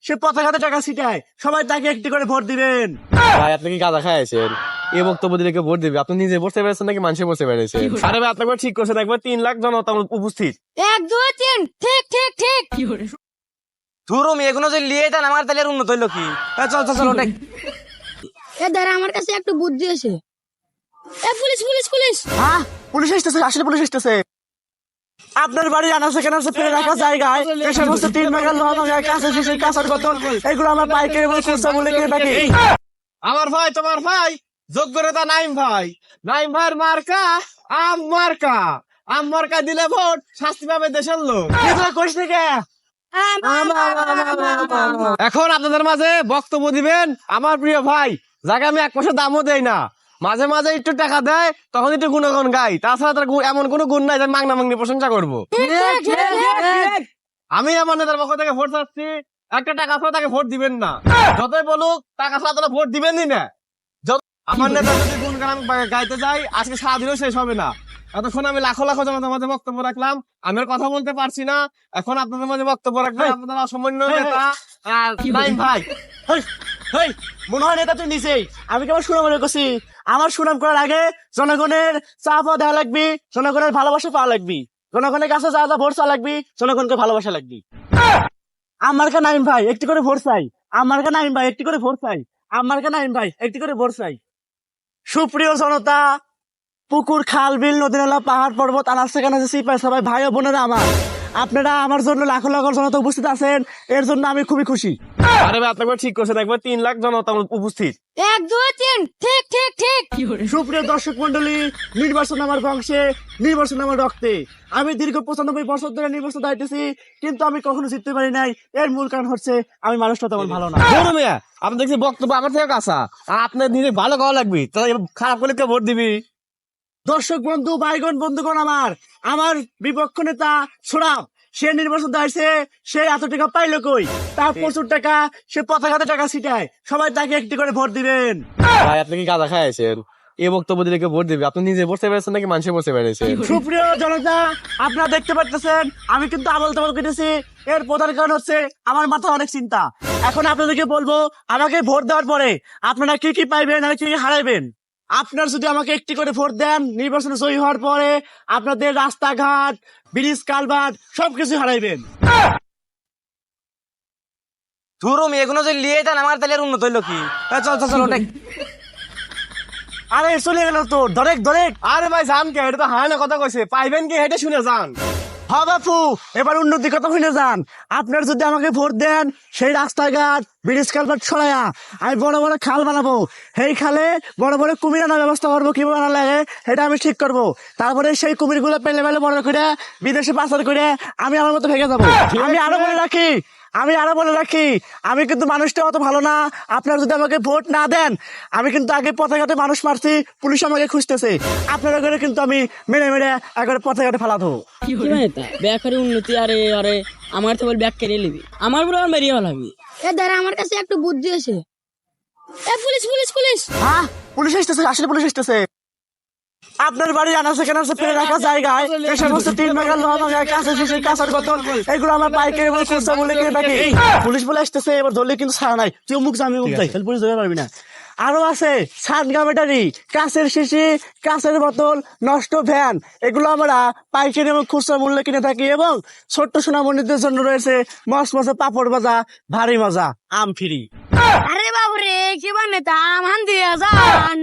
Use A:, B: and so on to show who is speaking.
A: সে পতাকাতে টাকা ছিটায়, সবাই তাকে একটি করে ভোট দিবেন।
B: ভাই আপনি কি গাঁজা খাইছেন? এই বক্তব্য দিলে কেউ ভোট দিবে? আপনি নিজে বসতে পেরেছেন নাকি মানুষে বসতে পেরেছেন? আরে ভাই আপনাকে ঠিক করছেন, একবার 3 লাখ জনতা উপস্থিত।
C: 1 2 3 ঠিক ঠিক ঠিক।
D: ধুরো এগুলো যে লিয়ে দেন আমার তাহলে আর উন্নত হইলো কি? চল চল চল ওটাই।
C: এ দাঁড়া, আমার কাছে একটা বুদ্ধি আছে। এ পুলিশ পুলিশ পুলিশ।
A: হ্যাঁ, পুলিশ আসতেছে, আসলে পুলিশ আসতেছে। আপনার বাড়ির আনাচে কানাচে ফেলে রাখা জায়গায় এই সমস্ত 3 মেগা লোহা ভাঙা কাঁচা শিশির কাঁচার বোতল এগুলো আমরা পাইকারি এবং খুচরা মূল্যে কিনে থাকি।
B: আমার ভাই, তোমার ভাই যোগ্য নেতা নাইম ভাই। নাইম ভাইয়ের মার্কা আম মার্কা। আম মার্কা দিলে ভোট, শাস্তি পাবে দেশের লোক।
A: এগুলো কইস না কে?
B: এখন আপনাদের মাঝে বক্তব্য দিবেন আমার প্রিয় ভাই, যাকে আমি 1 পয়সা দামও দেই না, মাঝে মাঝে একটু টাকা দেয়, তখন একটু গুণগান গাই। তাছাড়া তার এমন কোনো গুণ নাই যে মাংনা মাংনি প্রশংসা করবো। আমি আমার নেতার পক্ষ থেকে ভোট চাচ্ছি, একটা টাকা ছাড়া তাকে ভোট দিবেন না। যতই বলুক টাকা ছাড়া তারা ভোট দিবেনই না। আমার নেতা যদি গুণগান গাইতে যাই, আজকে সারাদিনও শেষ হবে না। এতক্ষণ আমি লাখো লাখো জনতার মাঝে বক্তব্য রাখলাম, আমি আর কথা বলতে পারছি না। এখন আপনাদের মাঝে বক্তব্য রাখবেন আপনাদের অসামান্য নেতা নাইম ভাই।
A: হেই, মনে হয় নেতা তুই নিছেই। আমি কেবল সুনাম মনে করছি। আমার সুনাম করার আগে জনগণের চা পাওয়া দেওয়া লাগবি, জনগণের ভালোবাসা পাওয়া লাগবি, জনগণের কাছে যা যা ভোট চা লাগবি, জনগণকে ভালোবাসা লাগবি। আমার কা নাইম ভাই একটি করে ভোট চাই, আমার কা নাইম ভাই একটি করে ভোট চাই, আমার কা নাইম ভাই একটি করে ভোট চাই। সুপ্রিয় জনতা, পুকুর খাল বিল নদী নালা পাহাড় পর্বত আনাচে কানাচে সিপাই সবাই ভাই ও বোনেরা আমার, আপনারা আমার জন্য লাখো লাখো জনতা উপস্থিত আছেন, এর জন্য আমি খুবই খুশি।
B: আরে ভাই আপনাকে ঠিক করছেন, একবার 3 লাখ জনতা উপস্থিত।
C: 1 2 3 ঠিক ঠিক ঠিক।
A: সুপ্রিয় দর্শক মন্ডলী, নির্বাচন আমার বংশে, নির্বাচন আমার রক্তে। আমি দীর্ঘ 95 বছর ধরে নির্বাচন দাঁড়াইতেছি, কিন্তু আমি কখনো জিততে পারি নাই। এর মূল কারণ হচ্ছে আমি মানুষটা তেমন ভালো না।
B: ধরুন মিয়া, আপনি দেখছি বক্তব্য আমার থেকে কাঁচা, আর আপনার নিজে ভালো খাওয়া লাগবে, তাহলে খারাপ করলে কে ভোট দিবি?
A: দর্শক বন্ধু ভাইগণ বন্ধুগণ, আমার বিপক্ষ নেতা সোরাব, সে নির্বাচন দাঁড়িয়েছে, সে এত টাকা পাইলো কই? তার প্রচুর টাকা, সে পতাকাতে টাকা ছিটায়, সবাই তাকে একটি করে ভোট দিবেন।
B: ভাই আপনি কি গাঁজা খাইছেন? এই বক্তব্য দিলে কেউ ভোট দিবে? আপনি নিজে বসতে পেরেছেন নাকি মানুষে বসতে পেরেছেন?
A: সুপ্রিয় জনতা, আপনারা দেখতে পাচ্ছেন আমি কিন্তু আবল তাবল কেটেছি। এর প্রধান কারণ হচ্ছে আমার মাথা অনেক চিন্তা। এখন আপনাদেরকে বলবো, আমাকে ভোট দেওয়ার পরে আপনারা কি কি পাইবেন আর কি কি হারাইবেন। আপনার যদি আমাকে একটি করে ভোট দেন, নির্বাচনে জয়ী হওয়ার পরে আপনাদের রাস্তাঘাট, ব্রিজ কালভার্ট সবকিছু হারাইবেন।
D: ধুরো এগুলো যে লিয়ে দেন আমার তাহলে আর উন্নত হইলো কি? চল চল চল ওটাই।
A: আরে চলে গেল তো, ধরেক ধরেক।
B: আরে ভাই যান কে? এটা তো হায় না কথা কইছে, পাইবেন কি হেঁটে শুনে যান।
A: হ বাপু, এবার উন্নতি কথা হইলে যান। আপনার যদি আমাকে ভোট দেন, সেই রাস্তাঘাট ব্রিজ কালভার্ট ছড়ায়া আমি বড় বড় খাল বানাবো। সেই খালে বড় বড় কুমির আনার ব্যবস্থা করবো, কিভাবে আনা লাগে সেটা আমি ঠিক করবো। তারপরে সেই কুমির গুলো পেলে পেলে বড় করে বিদেশে পাচার করে আমি আমার মতো ভেঙে যাবো। আমি আরো বলে রাখি, আমি কিন্তু মানুষটা অত ভালো না। আপনারা যদি আমাকে ভোট না দেন, আমি কিন্তু আগে পথে মানুষ মারছি, পুলিশ আমাকে খুঁজতেছে, আপনারা করে কিন্তু আমি মেরে মেরে একবারে পথে ফেলা দেবো।
E: কি মানে তা ব্যাকারে উন্নতি? আরে আরে আমার তো বল ব্যাক কেড়ে নিবি, আমার বলে আমার মেরিয়ে লাগবি।
C: এ দাঁড়া, আমার কাছে একটা বুদ্ধি আছে। এ পুলিশ পুলিশ পুলিশ।
A: হ্যাঁ, পুলিশ আসতেছে, আসলে পুলিশ আসতেছে। আপনার বাড়ির আনাচে কানাচে ফেলে রাখা জায়গায় এই সমস্ত 3 মেগা লোহা ভাঙা কাঁচা শিশির কাঁচার বোতল এগুলো আমরা পাইকারি এবং খুচরা মূল্যে কিনে থাকি। পুলিশ বলে আসতেছে, এবার ধরলে কিন্তু ছাড়া নাই, তুই মুখ আমি মুখ যাই, পুলিশ ধরে পারবি না। আরো আছে সাতগা ব্যাটারি, কাঁচের শিশি, কাঁচের বোতল, নষ্ট ভ্যান, এগুলো আমরা পাইকারি এবং খুচরা মূল্যে কিনে থাকি। এবং ছোট্ট সোনামণিদের জন্য রয়েছে মস্ত মস্ত পাপড় ভাজা, ভারী মজা, আম ফ্রি।
C: আরে বাবুরে, কি মানে তা আমান দিয়ে যান।